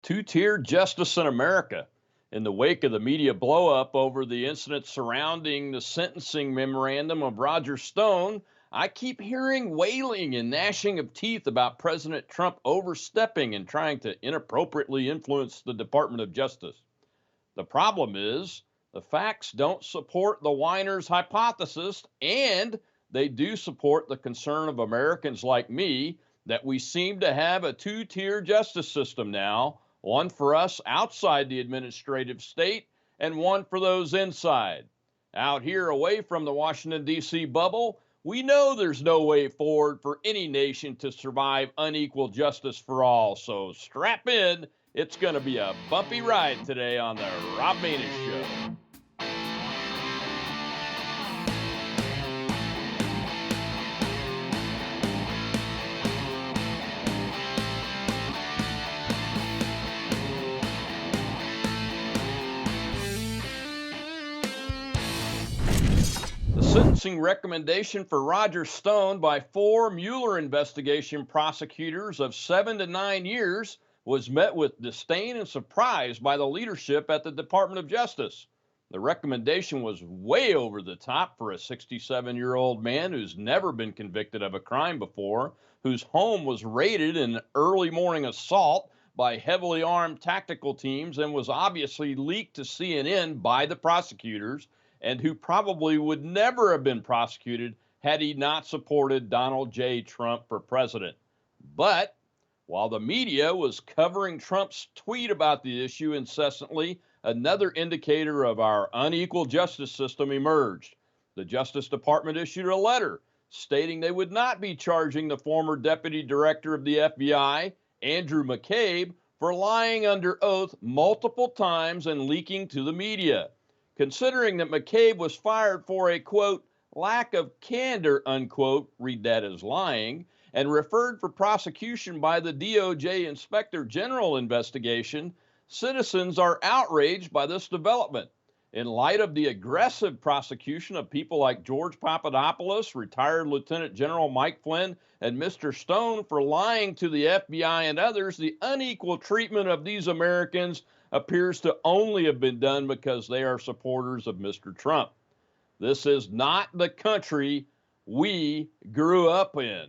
Two-tier justice in America. In the wake of the media blowup over the incident surrounding the sentencing memorandum of Roger Stone, I keep hearing wailing and gnashing of teeth about President Trump overstepping and trying to inappropriately influence the Department of Justice. The problem is the facts don't support the whiner's hypothesis, and they do support the concern of Americans like me that we seem to have a two-tier justice system now, one for us outside the administrative state and one for those inside. Out here away from the Washington, D.C. bubble, we know there's no way forward for any nation to survive unequal justice for all. So strap in. It's going to be a bumpy ride today on the Rob Maness Show. The sentencing recommendation for Roger Stone by 4 Mueller investigation prosecutors of 7 to 9 years was met with disdain and surprise by the leadership at the Department of Justice. The recommendation was way over the top for a 67-year-old man who's never been convicted of a crime before, whose home was raided in an early morning assault by heavily armed tactical teams and was obviously leaked to CNN by the prosecutors, and who probably would never have been prosecuted had he not supported Donald J. Trump for president. But while the media was covering Trump's tweet about the issue incessantly, another indicator of our unequal justice system emerged. The Justice Department issued a letter stating they would not be charging the former Deputy Director of the FBI, Andrew McCabe, for lying under oath multiple times and leaking to the media. Considering that McCabe was fired for a, quote, lack of candor, unquote, read that as lying, and referred for prosecution by the DOJ Inspector General investigation, citizens are outraged by this development. In light of the aggressive prosecution of people like George Papadopoulos, retired Lieutenant General Mike Flynn, and Mr. Stone for lying to the FBI and others, the unequal treatment of these Americans appears to only have been done because they are supporters of Mr. Trump. This is not the country we grew up in.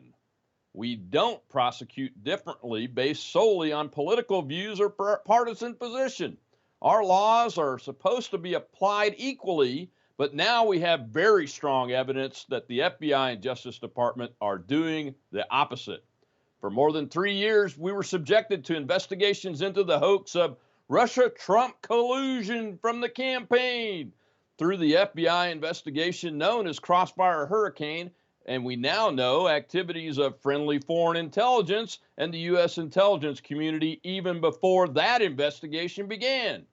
We don't prosecute differently based solely on political views or partisan position. Our laws are supposed to be applied equally, but now we have very strong evidence that the FBI and Justice Department are doing the opposite. For more than 3 years, we were subjected to investigations into the hoax of Russia-Trump collusion from the campaign through the FBI investigation known as Crossfire Hurricane, and we now know activities of friendly foreign intelligence and the U.S. intelligence community even before that investigation began.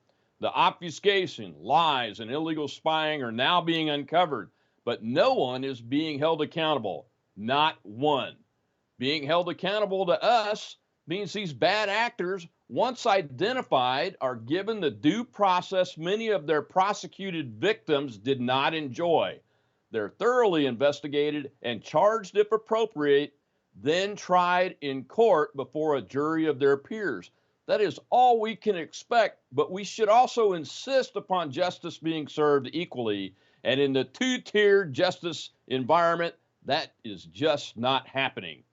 The obfuscation, lies, and illegal spying are now being uncovered, but no one is being held accountable. Not one. Being held accountable to us means these bad actors, once identified, are given the due process many of their prosecuted victims did not enjoy. They're thoroughly investigated and charged if appropriate, then tried in court before a jury of their peers. That is all we can expect, but we should also insist upon justice being served equally. And in the two-tier justice environment, that is just not happening.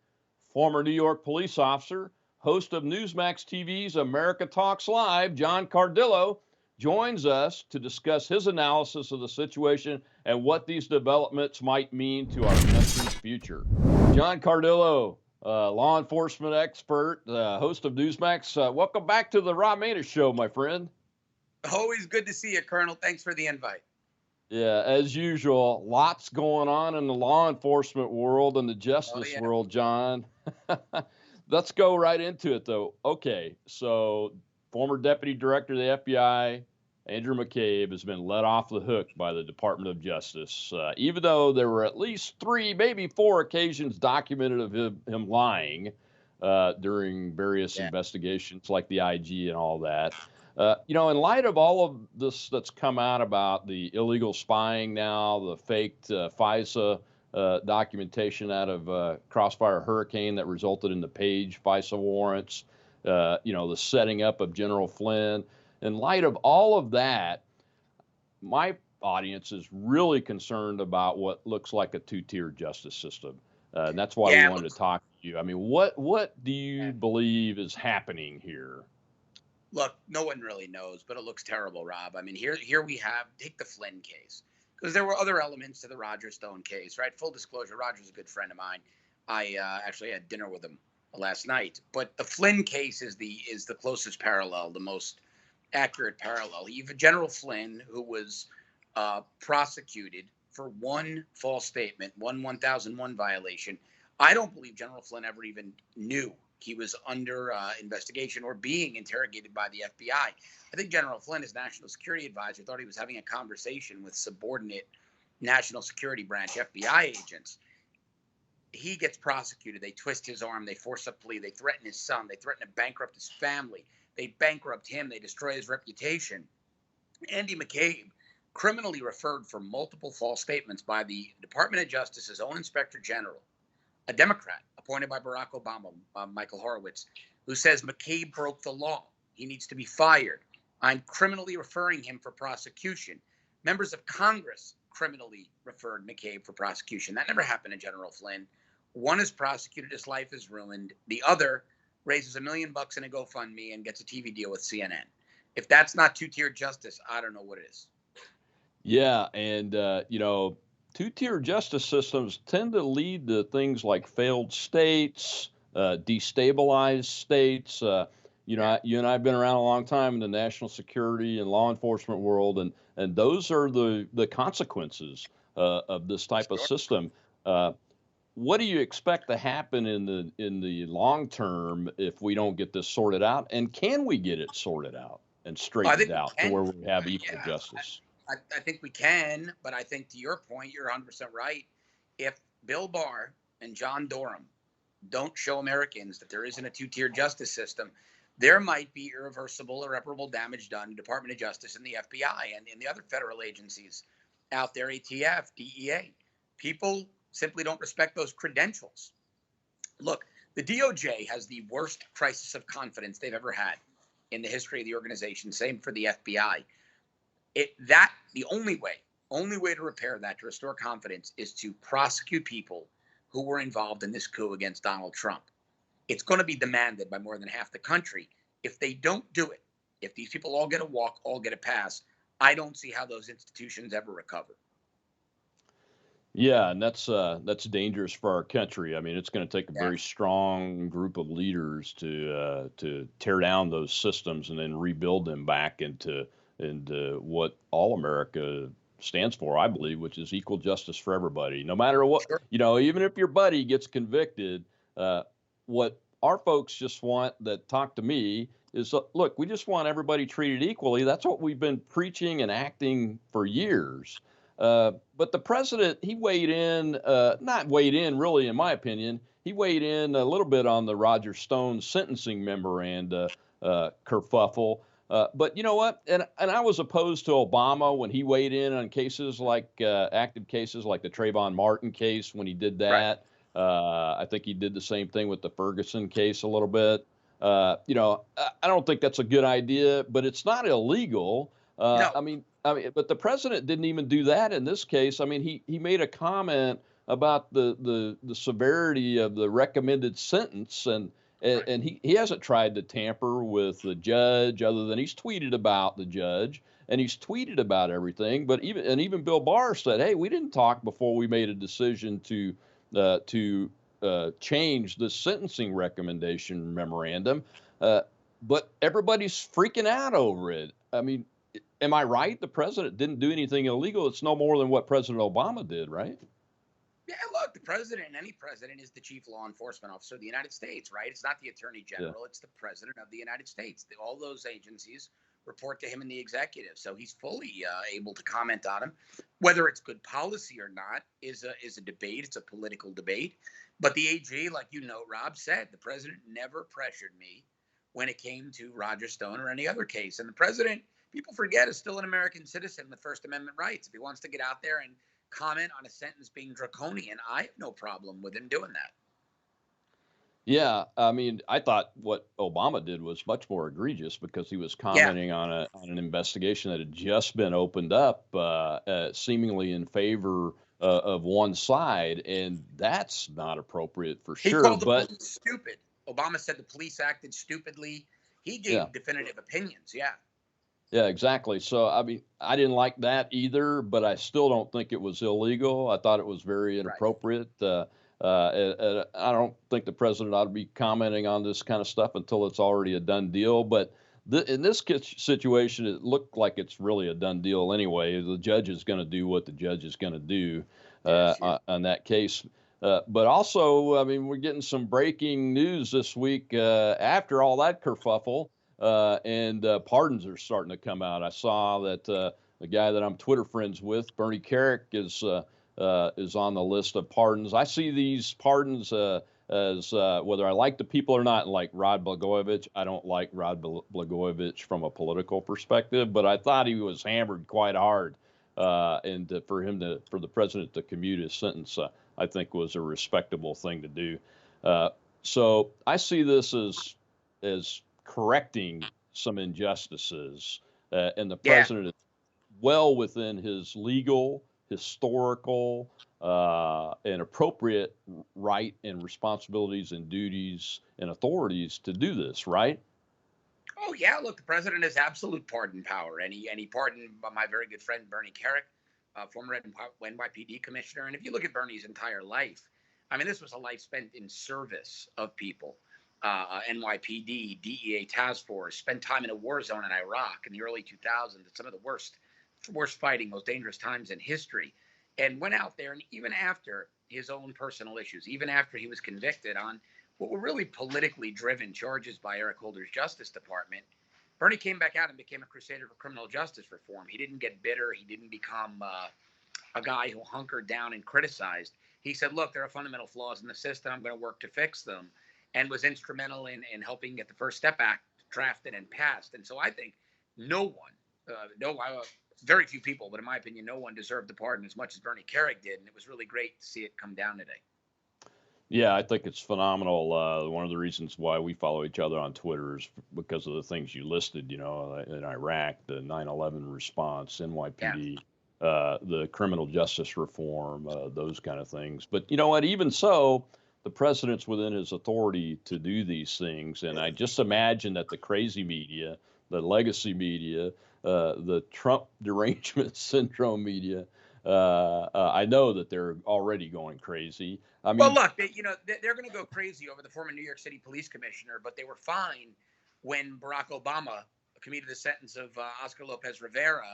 Former New York police officer, host of Newsmax TV's America Talks Live, John Cardillo, joins us to discuss his analysis of the situation and what these developments might mean to our country's future. John Cardillo, law enforcement expert, host of Newsmax. Welcome back to the Rob Maness Show, my friend. Always good to see you, Colonel. Thanks for the invite. Yeah, as usual, lots going on in the law enforcement world and the justice world, John. Let's go right into it, though. Okay, so former Deputy Director of the FBI, Andrew McCabe, has been let off the hook by the Department of Justice, even though there were at least 3, maybe 4 occasions documented of him lying during various investigations like the IG and all that. In light of all of this that's come out about the illegal spying now, the faked FISA documentation out of Crossfire Hurricane that resulted in the Page FISA warrants, the setting up of General Flynn. In light of all of that, my audience is really concerned about what looks like a two-tier justice system. And that's why we Yeah, it wanted to looks. talk to you. I mean, what do you believe is happening here? Look, no one really knows, but it looks terrible, Rob. I mean, here we have take the Flynn case because there were other elements to the Roger Stone case, right? Full disclosure, Roger's a good friend of mine. I actually had dinner with him last night. But the Flynn case is the closest parallel, the most accurate parallel. You have General Flynn, who was prosecuted for one false statement, one 1001 violation. I don't believe General Flynn ever even knew he was under investigation or being interrogated by the FBI. I think General Flynn, his national security advisor, thought he was having a conversation with subordinate national security branch FBI agents. He gets prosecuted. They twist his arm. They force a plea. They threaten his son. They threaten to bankrupt his family. They bankrupt him. They destroy his reputation. Andy McCabe, criminally referred for multiple false statements by the Department of Justice's own Inspector General, a Democrat appointed by Barack Obama, Michael Horowitz, who says McCabe broke the law. He needs to be fired. I'm criminally referring him for prosecution. Members of Congress criminally referred McCabe for prosecution. That never happened to General Flynn. One is prosecuted, his life is ruined. The other raises $1 million in a GoFundMe and gets a TV deal with CNN. If that's not two-tier justice, I don't know what it is. Yeah, and two-tier justice systems tend to lead to things like failed states, destabilized states. Yeah, You and I have been around a long time in the national security and law enforcement world, and those are the consequences of this type of sure. system. Uh, what do you expect to happen in the long term if we don't get this sorted out? And can we get it sorted out and Well, I straightened think we out to can. where we have equal Yeah, justice? I think we can, but I think to your point, you're 100% right. If Bill Barr and John Durham don't show Americans that there isn't a two-tier justice system, there might be irreversible, irreparable damage done to the Department of Justice and the FBI and the other federal agencies out there, ATF, DEA. People simply don't respect those credentials. Look, the DOJ has the worst crisis of confidence they've ever had in the history of the organization. Same for the FBI. The only way to repair that, to restore confidence, is to prosecute people who were involved in this coup against Donald Trump. It's going to be demanded by more than half the country. If they don't do it, if these people all get a walk, all get a pass, I don't see how those institutions ever recover. Yeah, and that's dangerous for our country. I mean, it's going to take a Yeah, very strong group of leaders to tear down those systems and then rebuild them back into what all America stands for, I believe, which is equal justice for everybody, no matter what. sure. Even if your buddy gets convicted, what our folks just want that talk to me is, look, we just want everybody treated equally. That's what we've been preaching and acting for years. But the president, he weighed in, not weighed in really, in my opinion, he weighed in a little bit on the Roger Stone sentencing memoranda kerfuffle. But you know what? And I was opposed to Obama when he weighed in on cases like active cases like the Trayvon Martin case when he did Right. that. I think he did the same thing with the Ferguson case a little bit. I don't think that's a good idea, but it's not illegal. No. But the president didn't even do that in this case. I mean, he made a comment about the severity of the recommended sentence, Right. and he hasn't tried to tamper with the judge other than he's tweeted about the judge and he's tweeted about everything. But even Bill Barr said, "Hey, we didn't talk before we made a decision to change the sentencing recommendation memorandum." Uh, but everybody's freaking out over it. I mean, am I right? The president didn't do anything illegal. It's no more than what President Obama did, right? Yeah, look, the president, any president, is the chief law enforcement officer of the United States, right? It's not the attorney Yeah. general, it's the president of the United States. All those agencies report to him in the executive. So he's fully able to comment on him. Whether it's good policy or not is a debate. It's a political debate. But the AG, like you know, Rob said, the president never pressured me when it came to Roger Stone or any other case. And the president, people forget, is still an American citizen with First Amendment rights. If he wants to get out there and comment on a sentence being draconian, I have no problem with him doing that. Yeah, I mean, I thought what Obama did was much more egregious because he was Yeah, commenting on an investigation that had just been opened up, seemingly in favor of one side, and that's not appropriate for he sure. called the But police stupid. Obama said the police acted stupidly. He yeah, gave definitive opinions. Yeah, yeah, exactly. So I mean, I didn't like that either, but I still don't think it was illegal. I thought it was very right. inappropriate. And I don't think the president ought to be commenting on this kind of stuff until it's already a done deal. But in this situation, it looked like it's really a done deal anyway. The judge is going to do what the judge is going to do Yes, yeah. on that case. But also, I mean, we're getting some breaking news this week after all that kerfuffle, and pardons are starting to come out. I saw that the guy that I'm Twitter friends with, Bernie Carrick, is on the list of pardons. I see these pardons as whether I like the people or not. Like Rod Blagojevich, I don't like Rod Blagojevich from a political perspective, but I thought he was hammered quite hard, and for the president to commute his sentence, I think was a respectable thing to do. Uh, so I see this as correcting some injustices, and the Yeah. president is well within his legal, historical, and appropriate right and responsibilities and duties and authorities to do this. Right? Oh yeah, look, the president has absolute pardon power, and he pardoned my very good friend Bernie Carrick, former NYPD commissioner. And if you look at Bernie's entire life, I mean, this was a life spent in service of people. NYPD, DEA task force, spent time in a war zone in Iraq in the early 2000s, at some of the worst fighting, most dangerous times in history, and went out there. And even after his own personal issues, even after he was convicted on what were really politically driven charges by Eric Holder's Justice Department, Bernie came back out and became a crusader for criminal justice reform. He didn't get bitter. He didn't become a guy who hunkered down and criticized. He said, look, there are fundamental flaws in the system. I'm going to work to fix them, and was instrumental in helping get the First Step Act drafted and passed. And so I think no one, very few people, but in my opinion, no one deserved the pardon as much as Bernie Carrick did. And it was really great to see it come down today. Yeah, I think it's phenomenal. One of the reasons why we follow each other on Twitter is because of the things you listed, in Iraq, the 9/11 response, Yeah. NYPD, the criminal justice reform, those kind of things. But you know what? Even so, the president's within his authority to do these things. And I just imagine that the crazy media, the legacy media, the Trump derangement syndrome media, I know that they're already going crazy. I Well, mean, look, they're going to go crazy over the former New York City police commissioner, but they were fine when Barack Obama commuted the sentence of Oscar Lopez Rivera,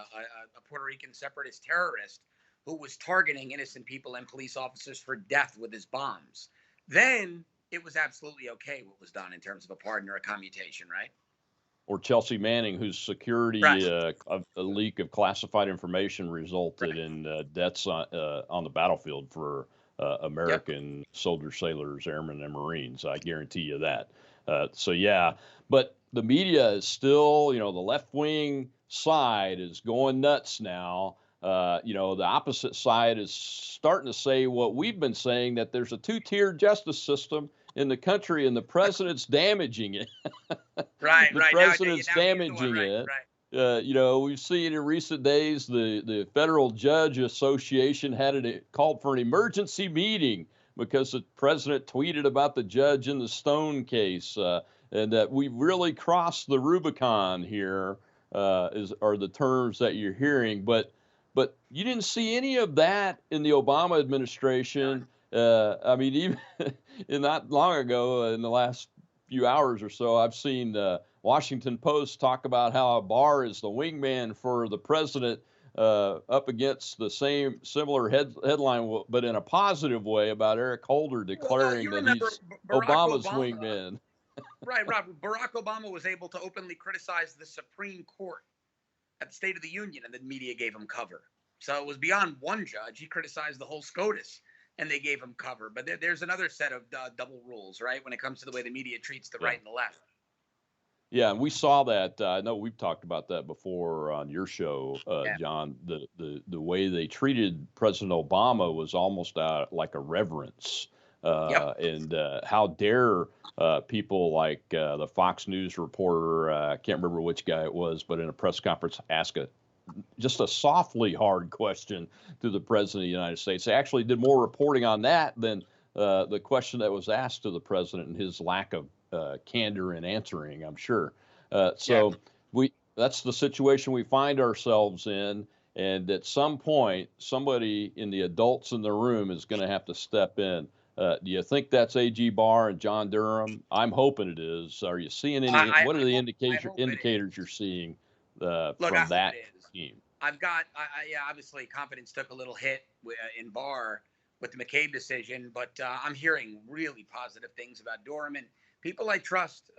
a Puerto Rican separatist terrorist who was targeting innocent people and police officers for death with his bombs. Then it was absolutely okay what was done in terms of a pardon or a commutation, right? or Chelsea Manning, whose Right, security a leak of classified information resulted right. in deaths on the battlefield for Yep. American soldiers, sailors, airmen, and Marines. I guarantee you that. So yeah, but the media is still, the left wing side is going nuts now. The opposite side is starting to say what we've been saying, that there's a two-tier justice system in the country, and the president's damaging it. Right, The right. Now, president's now he's the one, damaging right, it. right. We've seen in recent days the Federal Judge Association called for an emergency meeting because the president tweeted about the judge in the Stone case, and that we've really crossed the Rubicon here. Are the terms that you're hearing, but you didn't see any of that in the Obama administration. None. I mean, even not long ago, in the last few hours or so, I've seen Washington Post talk about how Barr is the wingman for the president, up against the same similar headline, but in a positive way, about Eric Holder Well, declaring you that remember he's Barack Obama's Obama. wingman. Right, Robert. Barack Obama was able to openly criticize the Supreme Court at the State of the Union, and the media gave him cover. So it was beyond one judge. He criticized the whole SCOTUS, and they gave him cover. But there's another set of double rules, right, when it comes to the way the media treats the Yeah. right and the left. Yeah, and we saw that. I know we've talked about that before on your show, Yeah. John. The way they treated President Obama was almost like a reverence. Yep. And how dare people like the Fox News reporter, I can't remember which guy it was, but in a press conference, ask just a softly hard question to the president of the United States. They actually did more reporting on that than the question that was asked to the president and his lack of candor in answering, I'm sure. Yeah. So that's the situation we find ourselves in. And at some point, somebody in the adults in the room is going to have to step in. Do you think that's A.G. Barr and John Durham? I'm hoping it is. Are you seeing any? What are the I hope it indicators you're is. seeing Look, I from hope it that is. team? Yeah, obviously confidence took a little hit in Barr with the McCabe decision, but I'm hearing really positive things about Durham and people I trust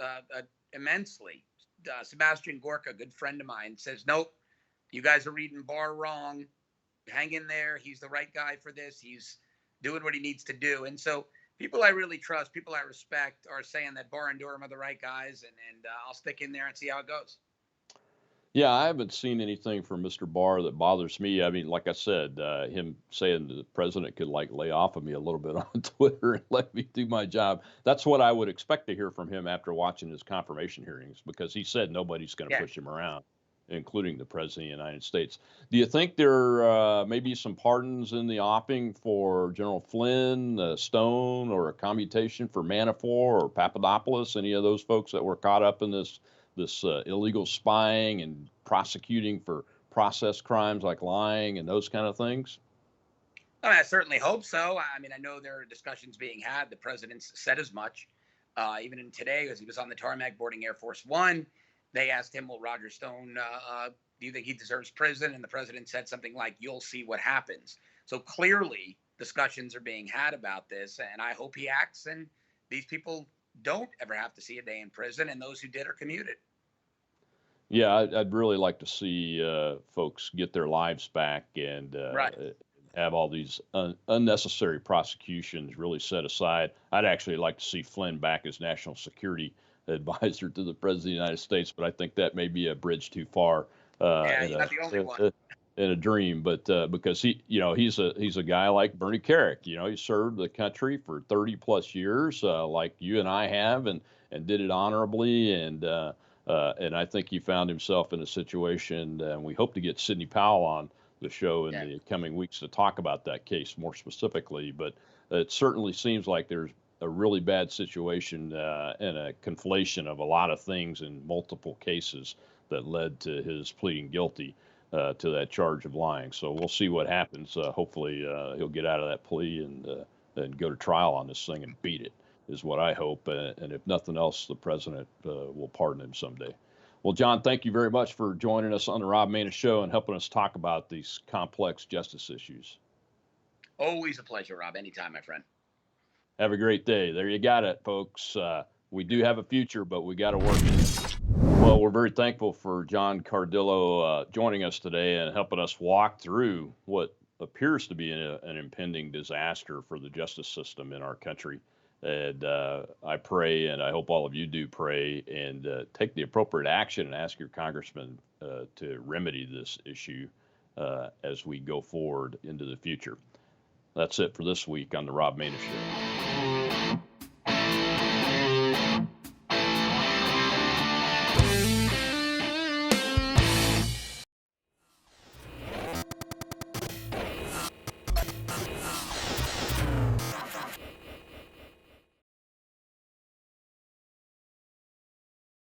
immensely. Sebastian Gorka, a good friend of mine, says, nope, you guys are reading Barr wrong. Hang in there. He's the right guy for this. He's doing what he needs to do. And so people I really trust, people I respect are saying that Barr and Durham are the right guys, and I'll stick in there and see how it goes. Yeah, I haven't seen anything from Mr. Barr that bothers me. I mean, like I said, him saying the president could like lay off of me a little bit on Twitter and let me do my job. That's what I would expect to hear from him after watching his confirmation hearings, because he said nobody's going to Yeah. push him around, including the president of the United States. Do you think there may be some pardons in the offing for General Flynn, Stone, or a commutation for Manafort or Papadopoulos, any of those folks that were caught up in this illegal spying and prosecuting for process crimes like lying and those kind of things? I certainly hope so. I mean, I know there are discussions being had. The president's said as much. Even in today, as he was on the tarmac boarding Air Force One, they asked him, well, Roger Stone, do you think he deserves prison? And the president said something like, you'll see what happens. So clearly, discussions are being had about this. And I hope he acts and these people don't ever have to see a day in prison. And those who did are commuted. Yeah, I'd really like to see folks get their lives back and Right. have all these unnecessary prosecutions really set aside. I'd actually like to see Flynn back as national security advisor to the president of the United States, but I think that may be a bridge too far Yeah, you're not the only one. in a dream. But because he's a guy like Bernie Carrick, he served the country for 30 plus years, like you and I have, and did it honorably and I think he found himself in a situation, and we hope to get Sidney Powell on the show in Yeah. the coming weeks to talk about that case more specifically. But it certainly seems like there's a really bad situation and a conflation of a lot of things in multiple cases that led to his pleading guilty to that charge of lying. So we'll see what happens. Hopefully, he'll get out of that plea and go to trial on this thing and beat it, is what I hope. And if nothing else, the president will pardon him someday. Well, John, thank you very much for joining us on the Rob Maness Show and helping us talk about these complex justice issues. Always a pleasure, Rob. Anytime, my friend. Have a great day. There you got it, folks. We do have a future, but we got to work it. Well, we're very thankful for John Cardillo joining us today and helping us walk through what appears to be an impending disaster for the justice system in our country. And I pray, and I hope all of you do pray, and take the appropriate action and ask your congressman to remedy this issue as we go forward into the future. That's it for this week on the Rob Maness Show.